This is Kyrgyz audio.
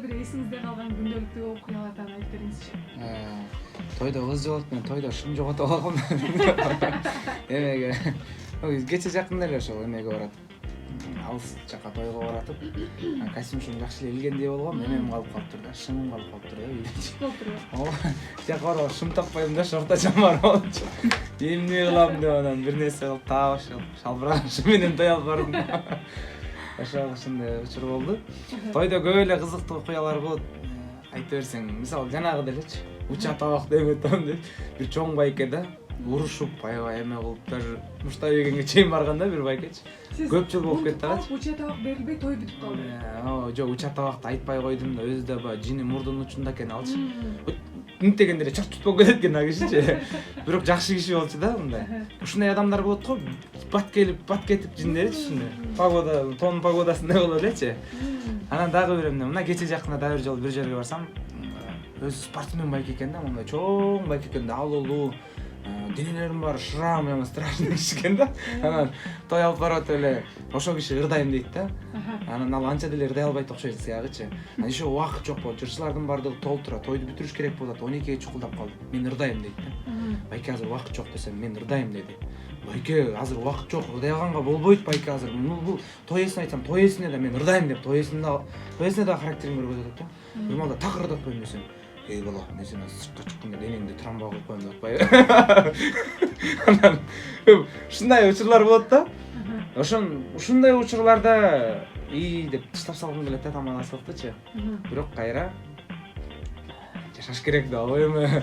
Бир эсиңизде калган күндөлүктүү окуялардан айтып бериңизчи. Тойда кыз жоготуп мен тойда шым жоготуп алгам. Эмеге кече жакында эле ошол эмеге барат. Алыс жака тойго баратып, костюм шум жакшы эле илгендей болгом, эмем калып калыптыр да, шымым калып калыптыр да үйдө. Болтур. Жака барып шым таппайм да, шорточом барып алчу. Эмне кылам деп анан бир нерсе кылып таап шалбыраган шым менен той алып бардым. Ошол ушундай учур болду. Тойдо көп эле кызыктуу окуялар болот. Айта берсең, мисалы жанагы делечи, уча табак деметем деп бир чоң байкеде урушуп, аябай эме кылып, даже муштабегенге чейин барганда бир байкечи. Көп жыл болуп кетти ачы. Уча табак берилбей той бүтүп калды. Жок, уча табакты айтпай койдум да, өзү да баягы жини мурдунун учунда экен алчы. Интегенде эле чорт болуп кетет экен ал кишичи. Бирок жакшы киши болчу да мындай. Ушундай адамдар болот го, бат кетип жиндеричи ушундай. Погода, тонун погодасындай болот элечи. Анан дагы бир эмне, мына кече жакында дагы бир жолу бир жерге барсам, өзү спортсмен байке экен да, мындай чоң байке экен да, алуулуу, денелеринин баары шрам, эме страшный киши экен да. Анан той алып барып эле ошол киши ырдайм дейт да. Анан ал анча деле ырдай албайт окшойт сыягычы. Анан еще убакыт жок болот, жырчылардын баардыгы толтура, тойду бүтүрүш керек болот, 12ге чукулдап калды. Мен ырдайм дейт да. Байке азыр убакыт жок десем, мен ырдайм деди. Байке азыр убакыт жок, ырдай алганга болбойт байке азыр. Бул той эсин айтсам, той эсине да мен ырдайм деп, той эсине да характерин көргөзөт да. Бир малда так ырдап коем десем, эй бала, мен сени сыртка чыкканда денеңди трамба кылып коем деп атпайбы. Анан ушундай учурлар болот да. Ушундай учурларда деп таштап салгым келет да тамадасылыктычы. Бирок кайра жашаш керек да, ал эми